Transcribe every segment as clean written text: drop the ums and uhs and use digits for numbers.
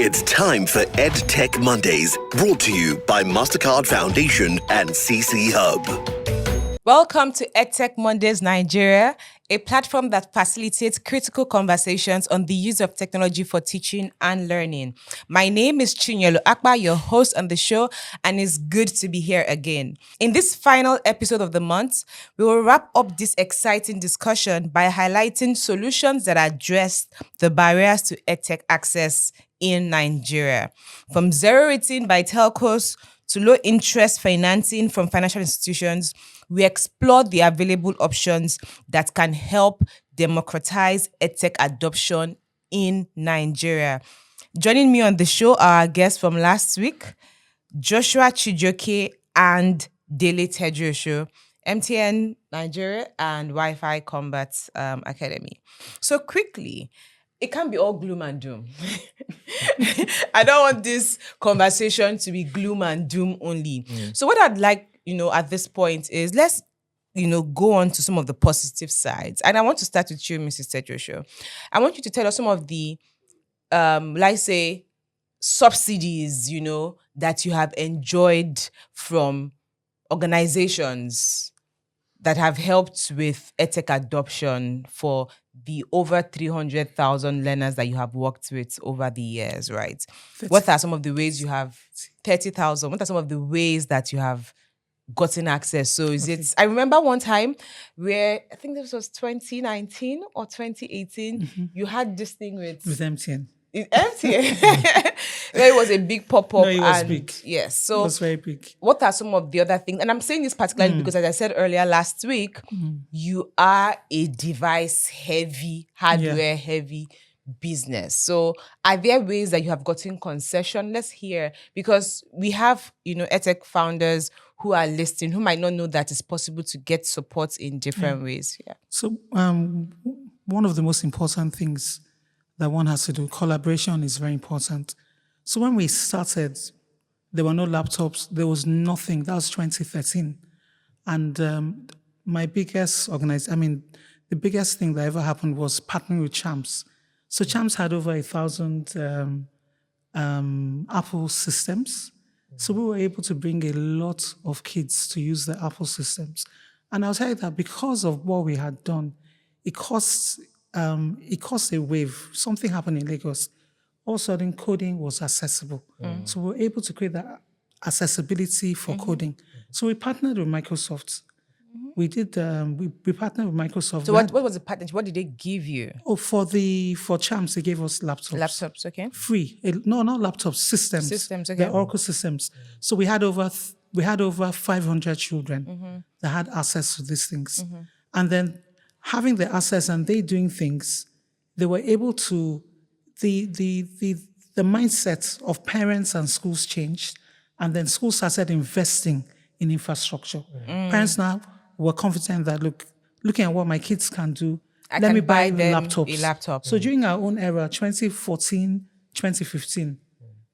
It's time for EdTech Mondays, brought to you by MasterCard Foundation and CC Hub. Welcome to EdTech Mondays Nigeria, a platform that facilitates critical conversations on the use of technology for teaching and learning. My name is Chinyelu Akpa, your host on the show, and it's good to be here again. In this final episode of the month, we will wrap up this exciting discussion by highlighting solutions that address the barriers to EdTech access in Nigeria. From zero rating by telcos to low interest financing from financial institutions, we explore the available options that can help democratize EdTech adoption in Nigeria. Joining me on the show are our guests from last week, Joshua Chijoke and Dele Tedrosho, MTN Nigeria and Wi-Fi Combat Academy. So quickly, it can't be all gloom and doom. I don't want this conversation to be gloom and doom only. So what I'd like, at this point is let's, go on to some of the positive sides. And I want to start with you, Mrs. Tedrosho. I want you to tell us some of the, let's say, subsidies, that you have enjoyed from organizations that have helped with EdTech adoption for the over 300,000 learners that you have worked with over the years, right? 30. What are some of the ways you have 30,000? What are some of the ways that you have gotten access? So is it, I remember one time where, I think this was 2019 or 2018, you had this thing with MTN. MTN. It was a big pop-up. No, it was big. Yes. So it was very big. What are some of the other things? And I'm saying this particularly because, as I said earlier last week, you are a device-heavy, hardware-heavy business. So are there ways that you have gotten concession? Let's hear, because we have, EdTech founders who are listening, who might not know that it's possible to get support in different ways. Yeah. So one of the most important things that one has to do, collaboration is very important. So when we started, there were no laptops, there was nothing. That was 2013. And my biggest the biggest thing that ever happened was partnering with Champs. So Champs had over 1,000 Apple systems. So we were able to bring a lot of kids to use the Apple systems. And I'll tell you that because of what we had done, it cost a wave. Something happened in Lagos. All of a sudden, coding was accessible. So we were able to create that accessibility for coding. So we partnered with Microsoft. We did. We partnered with Microsoft. So what was the partnership? What did they give you? Oh, for Champs, they gave us laptops. Laptops, okay. Free. No, not laptops. Systems. Systems, okay. The Oracle systems. So we had over 500 children that had access to these things, and then having the access and they doing things, they were able to. The mindset of parents and schools changed, and then schools started investing in infrastructure. Parents now were confident that looking at what my kids can do, let me buy them laptops. A laptop. So during our own era, 2014, 2015,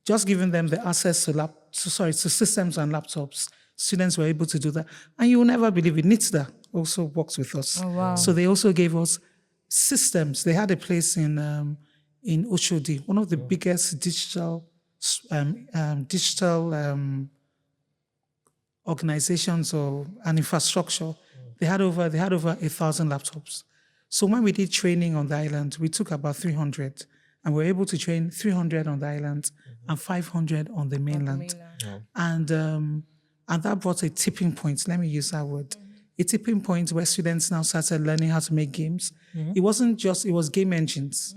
just giving them the access to systems and laptops, students were able to do that. And you will never believe it. NITSDA also works with us. Oh, wow. So they also gave us systems. They had a place in Oshodi, one of the biggest digital organizations or an infrastructure. They had over 1,000 laptops. So when we did training on the island, we took about 300, and we were able to train 300 on the island and 500 on the mainland. And that brought a tipping point. Let me use that word. A tipping point where students now started learning how to make games. It was game engines.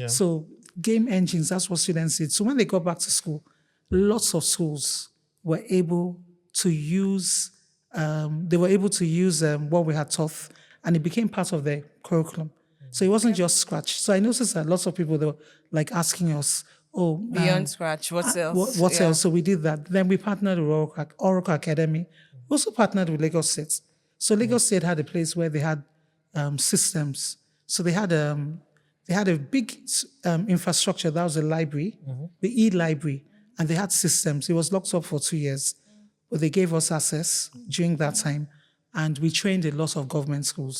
So game engines, that's what students did. So when they got back to school, lots of schools were able to use, what we had taught, and it became part of their curriculum. So it wasn't just Scratch. So I noticed that lots of people, they were like asking us, beyond Scratch, what else? What else? So we did that. Then we partnered with Oracle Academy. We also partnered with Lagos State. So Lagos State had a place where they had systems. So they had a big infrastructure. That was a library, the e-library, and they had systems. It was locked up for 2 years, but they gave us access during that time, and we trained a lot of government school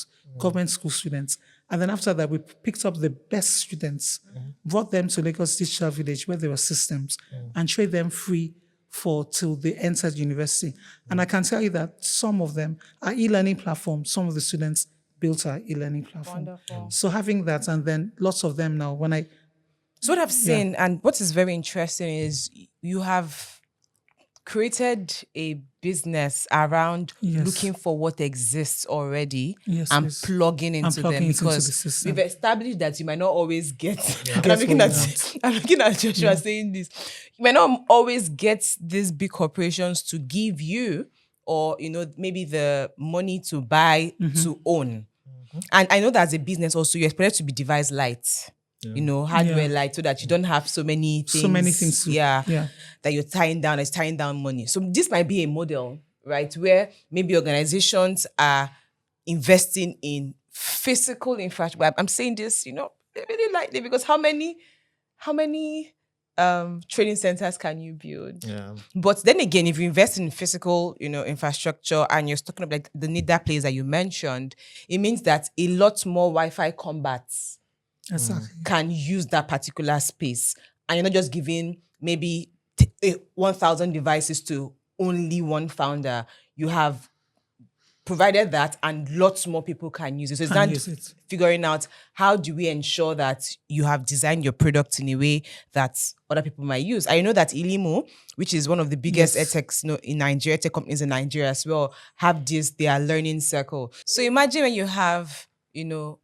students. And then after that, we picked up the best students, brought them to Lagos Digital Village where there were systems, and trained them free till they entered university. And I can tell you that some of them are e-learning platforms. Some of the students built our e-learning platform. Wonderful. So having that, and then lots of them now, So what I've seen, and what is very interesting is you have created a business around looking for what exists already and plugging into them, because we've established that you might not always get. And I'm looking at Joshua saying this. You might not always get these big corporations to give you, or maybe the money to buy to own. And I know that as a business also, you're expected to be device light. Hardware light, so that you don't have so many things that you're tying down. It's tying down money. So this might be a model, right, where maybe organizations are investing in physical infrastructure. I'm saying this, really lightly, because how many training centers can you build? But then again, if you invest in physical, infrastructure, and you're talking about the NIDA plays that you mentioned, it means that a lot more Wi-Fi combats can use that particular space. And you're not just giving maybe 1,000 devices to only one founder. You have provided that, and lots more people can use it. So it's not figuring out how do we ensure that you have designed your product in a way that other people might use. I know that Ilimo, which is one of the biggest edtechs in Nigeria, tech companies in Nigeria as well, have their learning circle. So imagine when you have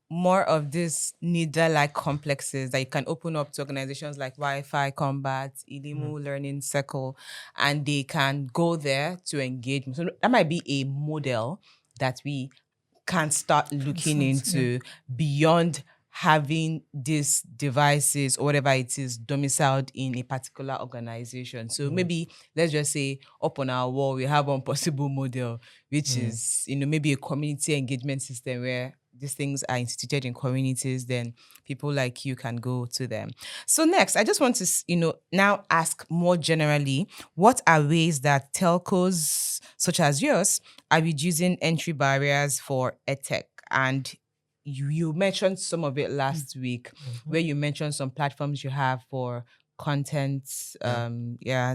more of this NIDA-like complexes that you can open up to organizations like Wi-Fi Combat, Ilimo Learning Circle, and they can go there to engage. So that might be a model that we can start looking into beyond having these devices or whatever it is domiciled in a particular organization. So maybe let's just say up on our wall, we have one possible model, which is, maybe a community engagement system where these things are instituted in communities, then people like you can go to them. So next, I just want to, now ask more generally, what are ways that telcos such as yours are reducing entry barriers for edtech? And you mentioned some of it last week, where you mentioned some platforms you have for content,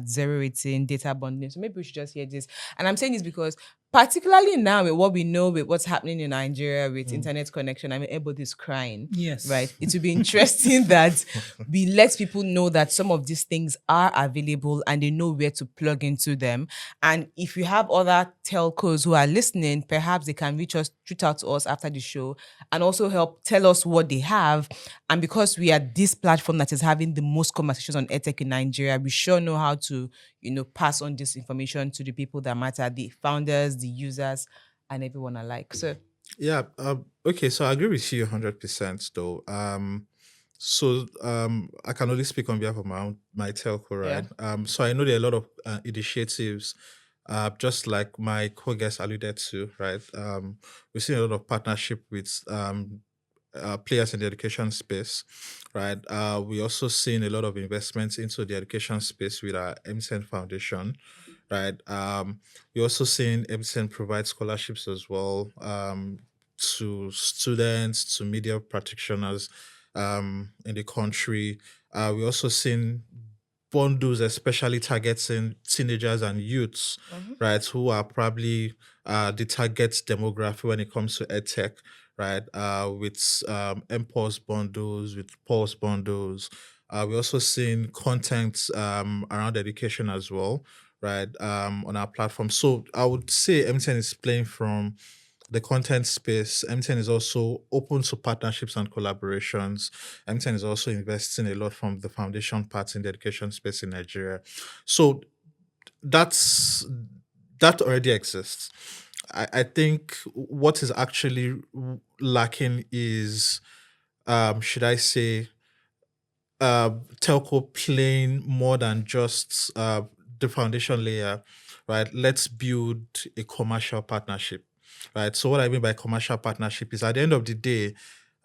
zero rating, data bundling. So maybe we should just hear this. And I'm saying this because particularly now with what we know with what's happening in Nigeria with internet connection, I mean, everybody's crying. Yes. Right? It would be interesting that we let people know that some of these things are available and they know where to plug into them. And if you have other telcos who are listening, perhaps they can reach out to us after the show and also help tell us what they have. And because we are this platform that is having the most conversations on edtech in Nigeria, we sure know how to, pass on this information to the people that matter, the founders, the users, and everyone alike. So okay, so I agree with you 100% though. I can only speak on behalf of my telco, right? So I know there are a lot of initiatives, just like my co-guest alluded to, right? We've seen a lot of partnership with players in the education space, right? We also seen a lot of investments into the education space with our MTN Foundation, right? We also seen MTN provide scholarships as well to students, to media practitioners in the country. We also seen bundles, especially targeting teenagers and youths, right, who are probably the target demographic when it comes to edtech, right, with MPulse bundles, with Pulse bundles. We also seen content around education as well, right, on our platform. So I would say MTN is playing from the content space. MTN is also open to partnerships and collaborations. MTN is also investing a lot from the foundation part in the education space in Nigeria. So that already exists. I think what is actually lacking is, should I say, telco playing more than just the foundation layer, right? Let's build a commercial partnership, right? So what I mean by commercial partnership is at the end of the day,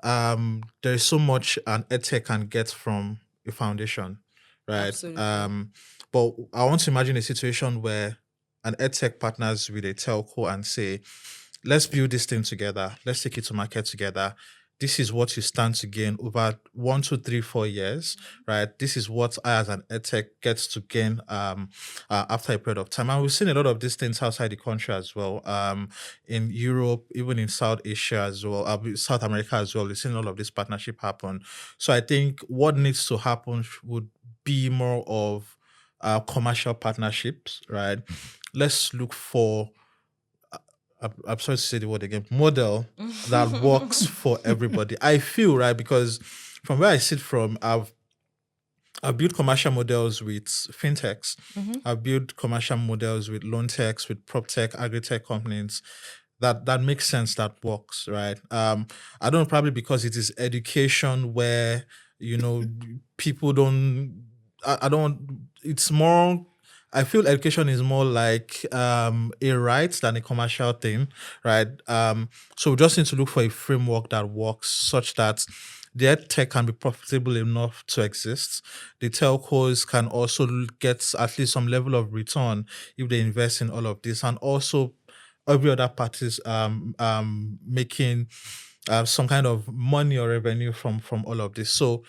there is so much an edtech can get from a foundation, right? Absolutely. But I want to imagine a situation where an edtech partners with a telco and say, let's build this thing together. Let's take it to market together. this is what you stand to gain over 1, 2, 3, 4 years, right? This is what I as an edtech gets to gain after a period of time. And we've seen a lot of these things outside the country as well, in Europe, even in South Asia as well, South America as well. We've seen all of this partnership happen. So I think what needs to happen would be more of commercial partnerships, right? Let's look for, I'm sorry to say the word again, model that works for everybody. I feel, right, because from where I sit from, I've built commercial models with fintechs. I've built commercial models with loan techs, with prop tech, agri-tech companies. That makes sense, that works, right? I don't know, probably because it is education where, people don't, I don't, it's more, I feel education is more like a right than a commercial thing, right? So we just need to look for a framework that works such that the ed tech can be profitable enough to exist. The telcos can also get at least some level of return if they invest in all of this, and also every other parties making some kind of money or revenue from all of this. So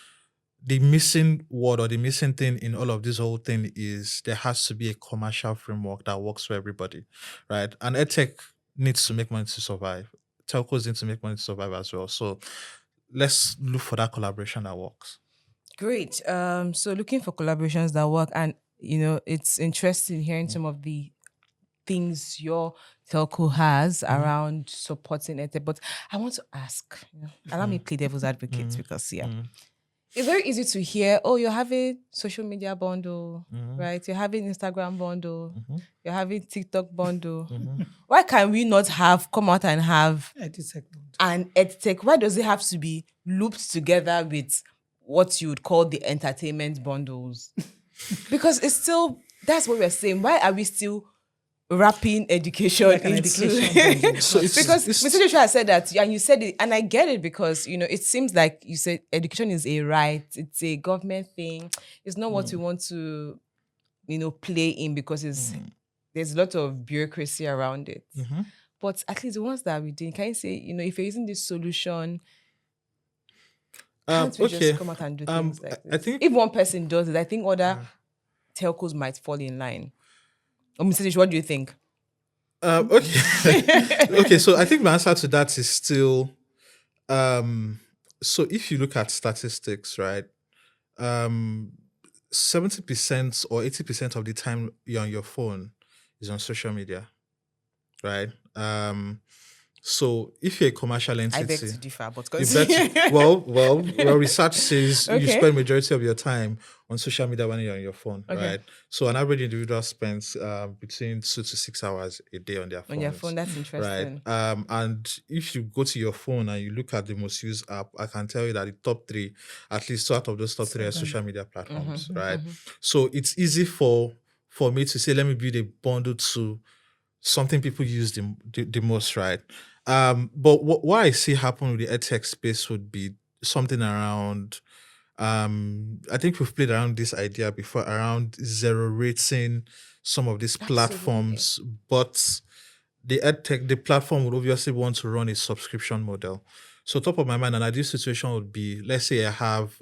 the missing word or the missing thing in all of this whole thing is there has to be a commercial framework that works for everybody, right? And edtech needs to make money to survive. Telcos need to make money to survive as well. So let's look for that collaboration that works. Great. So looking for collaborations that work, and it's interesting hearing some of the things your telco has around supporting it. But I want to ask, allow me play devil's advocate, because it's very easy to hear, oh, you're having social media bundle, right? You're having Instagram bundle, you're having TikTok bundle. Why can we not come out and have EdTech Growth. an EdTech? Why does it have to be looped together with what you would call the entertainment bundles? Because it's still, that's what we're saying. Why are we still wrapping education Like an into education bundle. So because Mr. Joshua has said that, and you said it, and I get it, because it seems like you said education is a right, it's a government thing, it's not what you want to play in, because there's a lot of bureaucracy around it. But at least the ones that we're doing, can you say, if you're using this solution, can't we just come out and do things like this? I think If one person does it, I think other telcos might fall in line. Mr. Joshua, what do you think? Okay. Okay, so I think my answer to that is still, so if you look at statistics, right, 70% or 80% of the time you're on your phone is on social media, right? So if you're a commercial I beg entity, to differ, but you continue. well, research says you Okay. spend majority of your time on social media when you're on your phone, Okay. right? So an average individual spends between 2 to 6 hours a day on their phone. On your phone, that's interesting. Right. And if you go to your phone and you look at the most used app, I can tell you that the top three, at least two out of those top three, are social media platforms, right? So it's easy for me to say, let me build a bundle to something people use the most, right? But what I see happen with the edtech space would be something around, I think we've played around this idea before, around zero rating some of these platforms, but the platform would obviously want to run a subscription model. So top of my mind, an ideal situation would be, let's say I have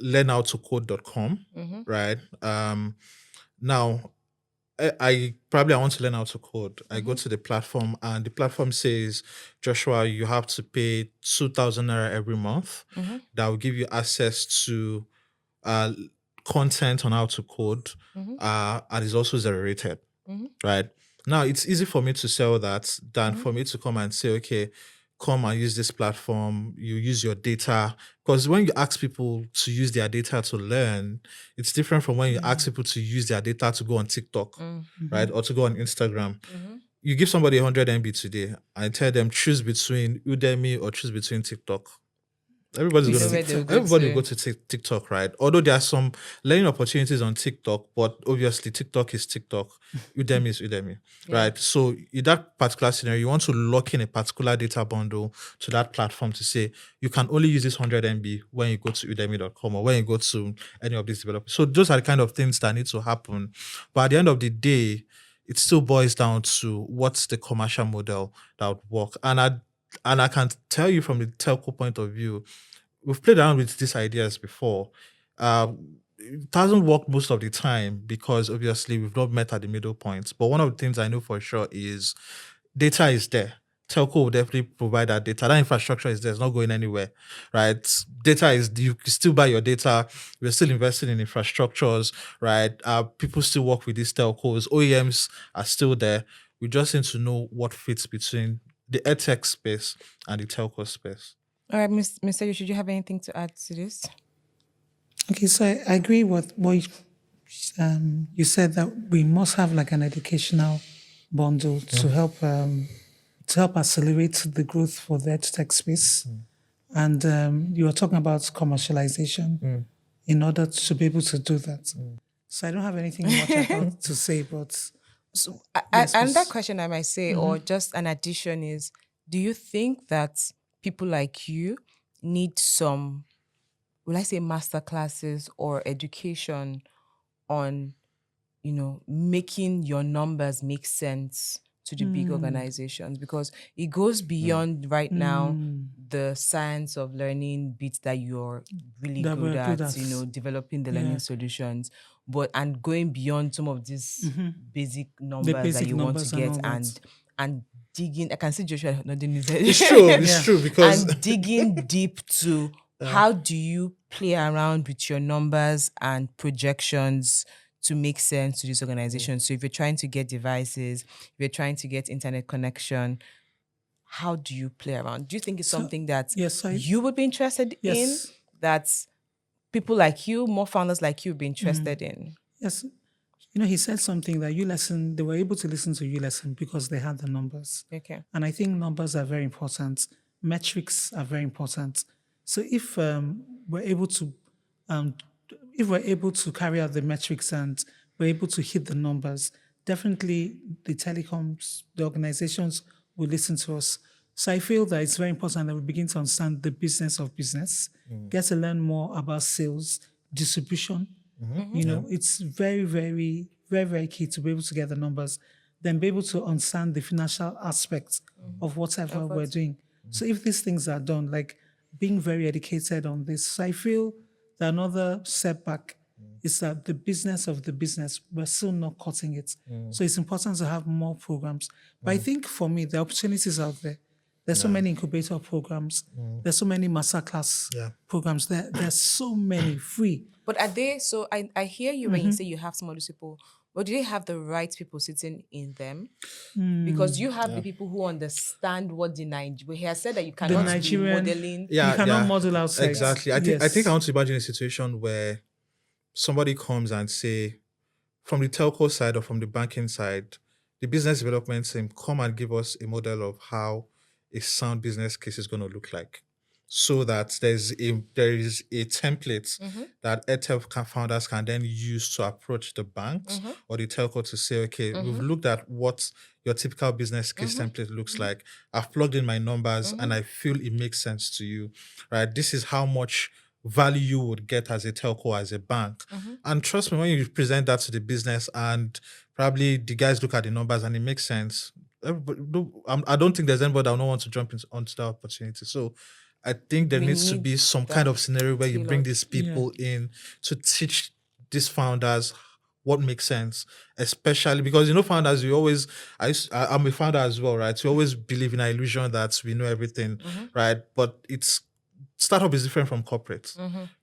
learnhowtocode.com, right? Now I probably want to learn how to code. I go to the platform and the platform says, Joshua, you have to pay 2,000 naira every month. That will give you access to content on how to code, and is also zero rated, right? Now it's easy for me to sell that than for me to come and say, okay, come and use this platform, you use your data. Because when you ask people to use their data to learn, it's different from when you ask people to use their data to go on TikTok, right? Or to go on Instagram. You give somebody 100 MB today and tell them choose between Udemy or choose between TikTok. Everybody will go to TikTok, right? Although there are some learning opportunities on TikTok, but obviously TikTok is TikTok, Udemy is Udemy, right? So in that particular scenario, you want to lock in a particular data bundle to that platform to say you can only use this 100 MB when you go to udemy.com or when you go to any of these developers. So those are the kind of things that need to happen. But at the end of the day, it still boils down to what's the commercial model that would work. And and I can tell you from the telco point of view, we've played around with these ideas before. It doesn't work most of the time because obviously we've not met at the middle points. But one of the things I know for sure is data is there. Telco will definitely provide that data. That infrastructure is there. It's not going anywhere, right? Data is, you can still buy your data. We're still investing in infrastructures, right? People still work with these telcos. OEMs are still there. We just need to know what fits between the edtech space and the telco space. All right, Mr. Yu, should you have anything to add to this? Okay, so I agree with what you said, that we must have like an educational bundle to help accelerate the growth for the edtech space. And you were talking about commercialization in order to be able to do that. So I don't have anything much about to say, but So, Yes, and that please. question I might say, or just an addition is, do you think that people like you need some, will I say master classes or education on, making your numbers make sense to the big organizations? Because it goes beyond right now the science of learning bits that you're really That good we're good at, at. developing the Yeah. learning solutions, and going beyond some of these basic numbers that basic you want to numbers and get, all that. and digging. I can see Joshua nodding his head. It's true. It's true because And digging deep to how do you play around with your numbers and projections to make sense to this organization. So if you're trying to get devices, if you're trying to get internet connection, how do you play around? Do you think it's something that yes, you would be interested in, Yes. that people like you, more founders like you, would be interested in? Yes. He said something that they were able to listen to you lesson because they had the numbers. Okay. And I think numbers are very important. Metrics are very important. So we're able to, um, if we're able to carry out the metrics and we're able to hit the numbers, definitely the telecoms, the organizations will listen to us. So I feel that it's very important that we begin to understand the business of business, get to learn more about sales, distribution. It's very, very, very, very key to be able to get the numbers, then be able to understand the financial aspects of whatever we're doing. So if these things are done, like being very educated on this, so I feel that another setback is that the business of the business, we're still not cutting it. So it's important to have more programs. But I think for me, the opportunities out there, there's so many incubator programs, there's so many masterclass programs, there's so many free. But are they, so I hear you when you say you have some of those people, but do they have the right people sitting in them? Because you have the people who understand what the Nigerian, he has said that you cannot be Nigerian- modeling. You cannot model outside. Exactly. I Yes. think I want to imagine a situation where somebody comes and say, from the telco side or from the banking side, the business development team come and give us a model of how a sound business case is going to look like, so that there is a template that EdTech founders can then use to approach the banks or the telco to say, okay, we've looked at what your typical business case template looks like. I've plugged in my numbers and I feel it makes sense to you, right? This is how much value you would get as a telco, as a bank. And trust me, when you present that to the business and probably the guys look at the numbers and it makes sense, I don't think there's anybody that will not want to jump onto that opportunity. So I think there We needs to need be some that kind of scenario where you bring tailored- these people in to teach these founders what makes sense, especially because founders, I'm a founder as well, right? We always believe in an illusion that we know everything, right? But startup is different from corporate,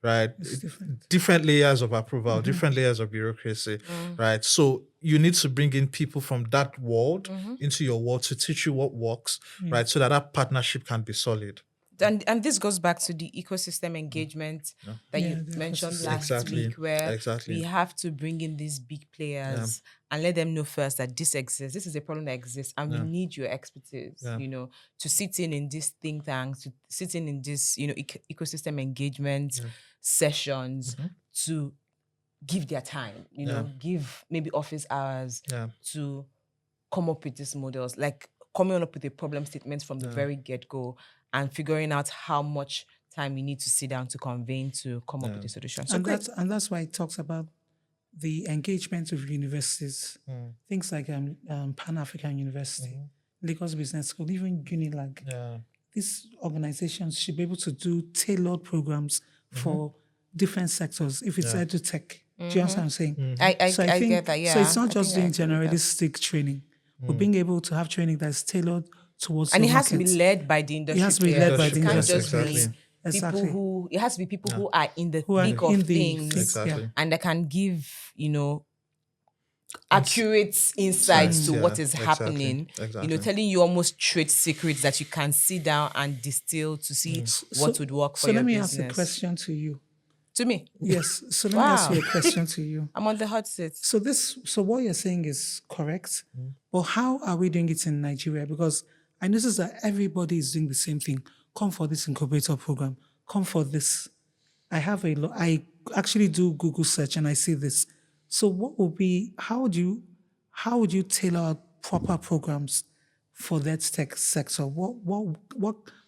right? It's different. Different layers of approval, different layers of bureaucracy, right? So you need to bring in people from that world into your world to teach you what works, right? So that partnership can be solid. And this goes back to the ecosystem engagement that you the mentioned ecosystem. last Exactly. week, where Exactly. we have to bring in these big players and let them know first that this exists. This is a problem that exists, and we need your expertise, to sit in this think tank, to sit in this, ecosystem engagement sessions, to give their time, give maybe office hours to come up with these models, like coming up with a problem statement from the very get-go and figuring out how much time you need to sit down to convene to come up with a solution. So And that's why it talks about the engagement with universities, things like Pan-African University, Lagos Business School, even Unilag. these organizations should be able to do tailored programs for different sectors. If it's EdTech, do you understand what I'm saying? I get that. Yeah. So it's not I just think I doing agree with that. generalistic training, but being able to have training that's tailored towards And it your has to be market. led by the It industry has to be players. led by the It can't industry just players. be Exactly. people who. It has to be people who are in the Who are thick of in the things, thick, Exactly. and that can give accurate insights to what is happening. Exactly. Telling you almost trade secrets that you can sit down and distill to see what would work for So your let me business. ask a question to you. To me, Yes. So let me ask you a question to you. I'm on the hot seat. So what you're saying is correct, but how are we doing it in Nigeria? Because I notice that everybody is doing the same thing. Come for this incubator program. Come for this. I actually do Google search and I see this. So what would be? How would you tailor proper programs for that tech sector?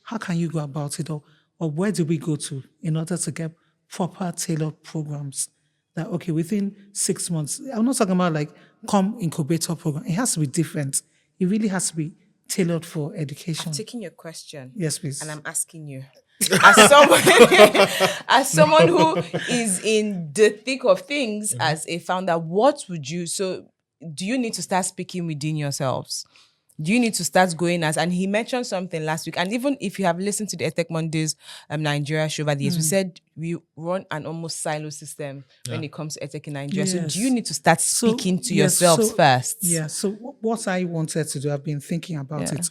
How can you go about it, or where do we go to in order to get proper tailored programs? That okay, within 6 months. I'm not talking about like come incubator program. It has to be different. It really has to be tailored for education. Taking your question. Yes, please. And I'm asking you, as someone, as someone who is in the thick of things as a founder, what would you? So, do you need to start speaking within yourselves? Do you need to start going and he mentioned something last week, and even if you have listened to the EdTech Mondays Nigeria show over the years, we said we run an almost silo system when it comes to EdTech in Nigeria. So do you need to start speaking to yourselves first? Yeah. So what I wanted to do, I've been thinking about it,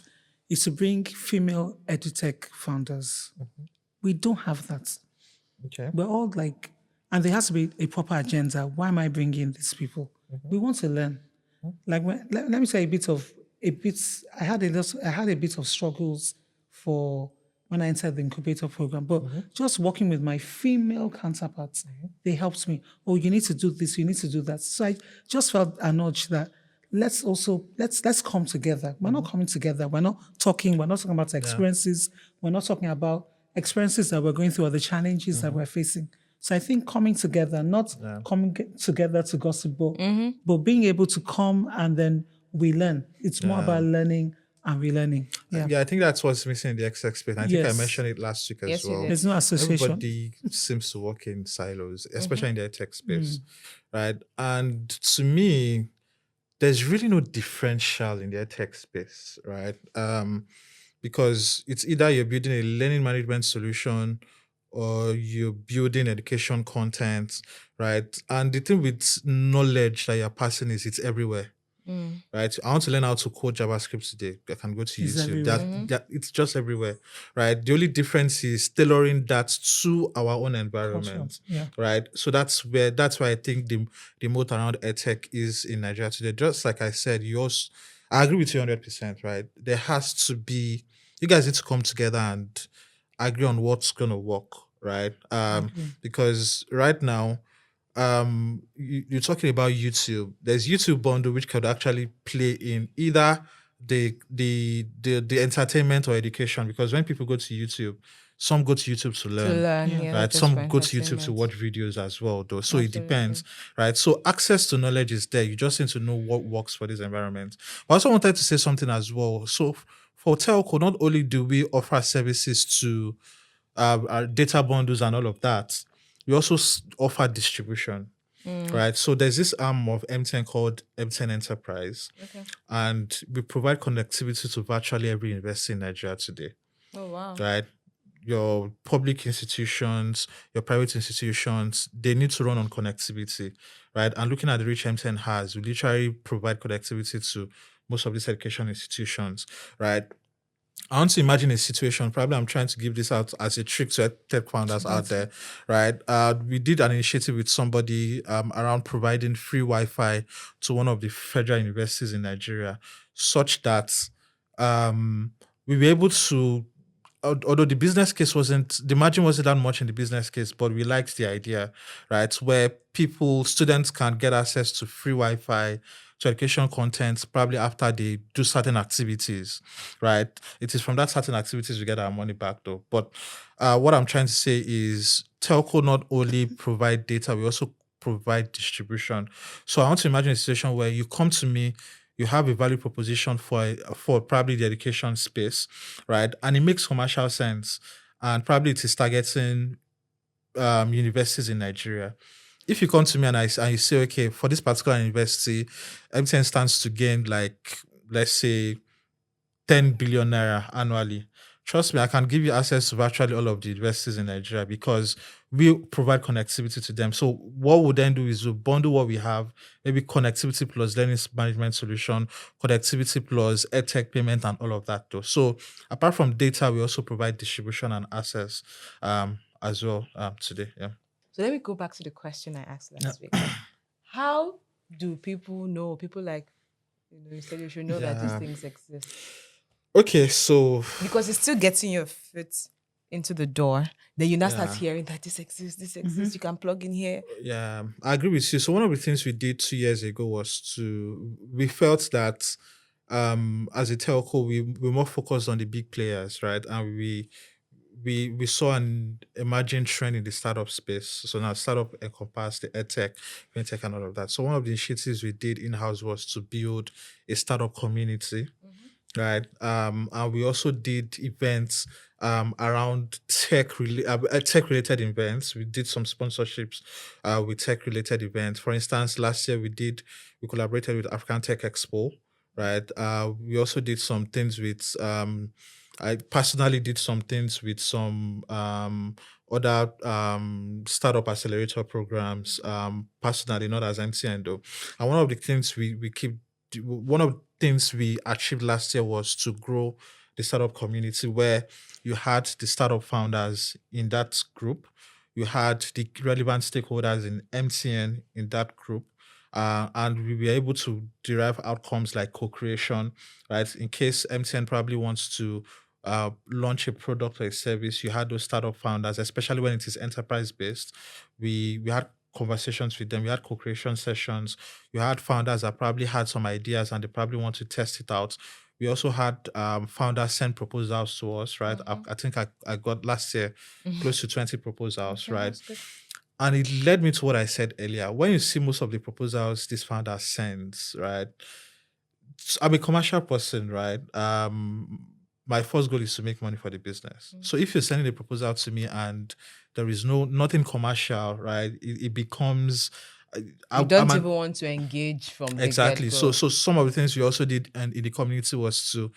is to bring female EdTech founders. We don't have that. Okay. We're all like, and there has to be a proper agenda. Why am I bringing these people? We want to learn. Like, let me say I had a bit of struggles for when I entered the incubator program, but just working with my female counterparts, they helped me. Oh, you need to do this, you need to do that. So I just felt an urge that let's come together. We're not coming together. We're not talking about experiences. We're not talking about experiences that we're going through or the challenges that we're facing. So I think coming together, not coming together to gossip, but being able to come and then we learn. It's more about learning and relearning. Yeah, I think that's what's missing in the XX space. I think I mentioned it last week as well. There's no association. Everybody seems to work in silos, especially in the tech space, right? And to me, there's really no differential in the tech space, right? Because it's either you're building a learning management solution or you're building education content, right? And the thing with knowledge that you're passing is it's everywhere. Right. I want to learn how to code JavaScript today. I can go to YouTube. It's just everywhere. Right. The only difference is tailoring that to our own environment. Right. So that's why I think the moat around edtech is in Nigeria today. Just like I said, I agree with you 100%. Right. There has to be, you guys need to come together and agree on what's gonna work. Right. Because right now, you're talking about YouTube. There's YouTube bundle which could actually play in either the entertainment or education, because when people go to YouTube, some go to YouTube to learn, right? Some go to YouTube to watch videos as well, though. So it depends, right? So access to knowledge is there. You just need to know what works for this environment. I also wanted to say something as well. So for telco, not only do we offer services to our data bundles and all of that, we also offer distribution, right? So there's this arm of M10 called M10 Enterprise, and we provide connectivity to virtually every university in Nigeria today. Oh, wow. Right? Your public institutions, your private institutions, they need to run on connectivity, right? And looking at the reach M10 has, we literally provide connectivity to most of these education institutions, right? I want to imagine a situation, probably I'm trying to give this out as a trick to tech founders out there, right? We did an initiative with somebody around providing free Wi-Fi to one of the federal universities in Nigeria, such that we were able to, although the business case the margin wasn't that much in the business case, but we liked the idea, right? Where students can get access to free Wi-Fi, to education content, probably after they do certain activities, right? It is from that certain activities we get our money back though. But what I'm trying to say is telco not only provide data, we also provide distribution. So I want to imagine a situation where you come to me, you have a value proposition for probably the education space, right? And it makes commercial sense. And probably it is targeting universities in Nigeria. If you come to me and you say, okay, for this particular university, MTN stands to gain like, let's say, 10 billion naira annually. Trust me, I can give you access to virtually all of the universities in Nigeria because we provide connectivity to them. So what we'll then do is we'll bundle what we have, maybe connectivity plus learning management solution, connectivity plus EdTech payment and all of that though. So apart from data, we also provide distribution and access as well today. Yeah. So let me go back to the question I asked last week. How do people know, people like, you said you should know that these things exist? Okay, so because it's still getting your foot into the door. Then you now start hearing that this exists, you can plug in here. Yeah, I agree with you. So one of the things we did 2 years ago was we felt that as a telco, we're more focused on the big players, right? And we saw an emerging trend in the startup space. So now startup encompass the EdTech, FinTech, and all of that. So one of the initiatives we did in-house was to build a startup community, right? And we also did events around tech related events. We did some sponsorships with tech related events. For instance, last year we collaborated with African Tech Expo, right? We also did some things with I personally did some things with some other startup accelerator programs, personally, not as MTN though. And one of the things one of the things we achieved last year was to grow the startup community where you had the startup founders in that group, you had the relevant stakeholders in MTN in that group, and we were able to derive outcomes like co-creation, right? In case MTN probably wants to launch a product or a service, you had those startup founders, especially when it is enterprise based. We had conversations with them. We had co-creation sessions. You had founders that probably had some ideas and they probably want to test it out. We also had founders send proposals to us, right? I think I got last year close to 20 proposals, right? And it led me to what I said earlier. When you see most of the proposals this founder sends, right? I'm a commercial person, right? My first goal is to make money for the business. So if you're sending a proposal to me and there is nothing commercial, right? It becomes you don't even want to engage from the exactly. get-go. So some of the things we also did and in the community was to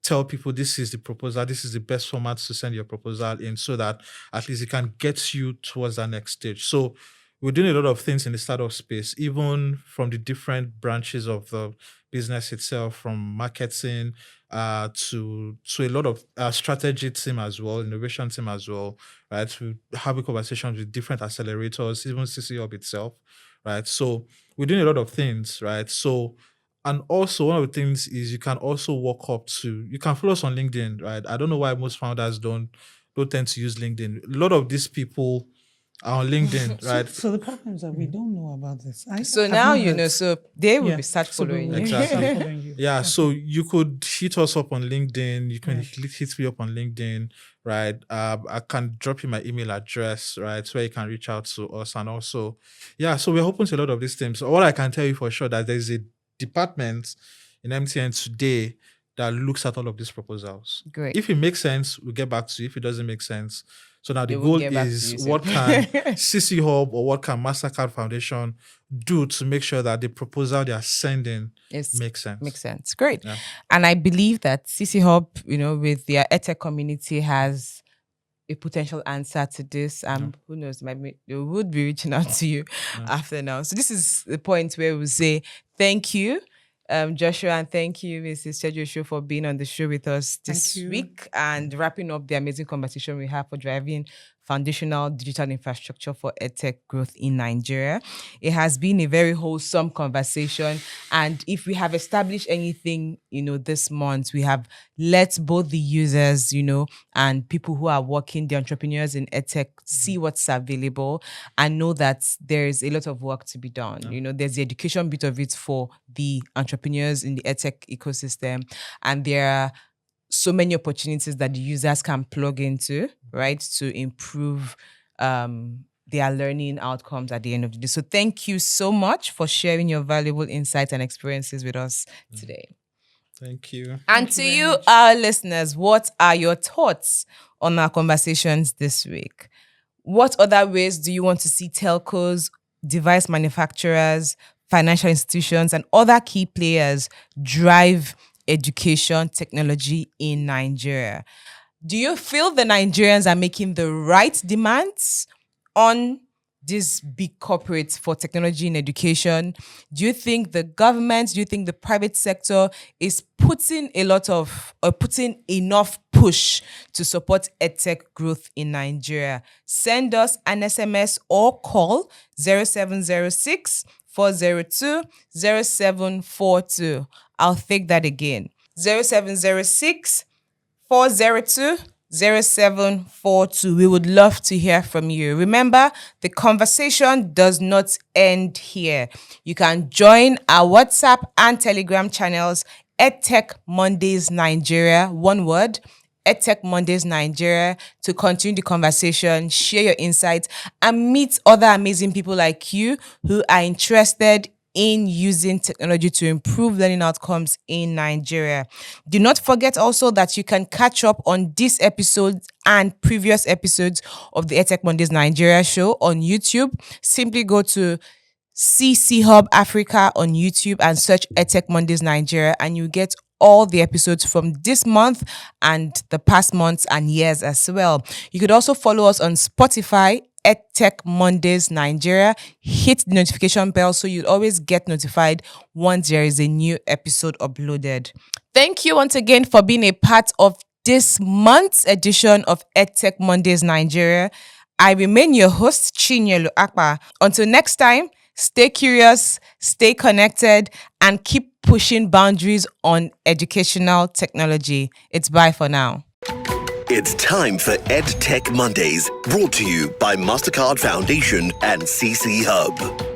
tell people this is the proposal, this is the best format to send your proposal in so that at least it can get you towards that next stage. So we're doing a lot of things in the startup space, even from the different branches of the business itself, from marketing to a lot of strategy team as well, innovation team as well, right? We have conversations with different accelerators, even CC Hub itself, right? So we're doing a lot of things, right? So, and also one of the things is you can also you can follow us on LinkedIn, right? I don't know why most founders don't tend to use LinkedIn. A lot of these people are on LinkedIn, right? So the problem is that we don't know about this. So I've now not you heard- know, so they will Yeah, be start so they following will you. Exactly. start following you. Yeah, Okay. so you could hit us up on LinkedIn. You can Yeah. hit me up on LinkedIn, right? I can drop you my email address, right, so where you can reach out to us. And also, yeah, so we're open to a lot of these things. So all I can tell you for sure that there's a department in MTN today that looks at all of these proposals. Great. If it makes sense, we'll get back to you. If it doesn't make sense, so now the They will goal get back to is you what soon. can CC Hub or what can MasterCard Foundation do to make sure that the proposal they are sending makes sense. Makes sense. Great. Yeah. And I believe that CC Hub, with their EdTech community has a potential answer to this. Who knows, they would be reaching out to you after now. So this is the point where we say thank you, Joshua, and thank you, Mrs. Chejosho, for being on the show with us this Thank you. week and wrapping up the amazing conversation we have for driving foundational digital infrastructure for EdTech growth in Nigeria. It has been a very wholesome conversation. And if we have established anything, this month, we have let both the users, and people who are working, the entrepreneurs in EdTech, see what's available and know that there's a lot of work to be done. There's the education bit of it for the entrepreneurs in the EdTech ecosystem. And there are so many opportunities that the users can plug into, right, to improve their learning outcomes at the end of the day. So thank you so much for sharing your valuable insights and experiences with us today. Thank you. And to you, our listeners, what are your thoughts on our conversations this week? What other ways do you want to see telcos, device manufacturers, financial institutions, and other key players drive education technology in Nigeria? Do you feel the Nigerians are making the right demands on these big corporates for technology in education? Do you think the government, do you think the private sector is putting enough push to support EdTech growth in Nigeria? Send us an SMS or call 0706 402 0742. I'll take that again. 0706 402-0742. We would love to hear from you. Remember, the conversation does not end here. You can join our WhatsApp and Telegram channels, EdTech Mondays Nigeria, one word, EdTech Mondays Nigeria, to continue the conversation, share your insights, and meet other amazing people like you who are interested in using technology to improve learning outcomes in Nigeria. Do not forget also that you can catch up on this episode and previous episodes of the EdTech Mondays Nigeria show on YouTube. Simply go to CC Hub Africa on YouTube and search EdTech Mondays Nigeria, and you get all the episodes from this month and the past months and years as well. You could also follow us on Spotify, EdTech Mondays Nigeria. Hit the notification bell so you'll always get notified once there is a new episode uploaded. Thank you once again for being a part of this month's edition of EdTech Mondays Nigeria. I remain your host, Chinyelu Akpa. Until next time, stay curious, stay connected, and keep pushing boundaries on educational technology. It's bye for now. It's time for EdTech Mondays, brought to you by MasterCard Foundation and CC Hub.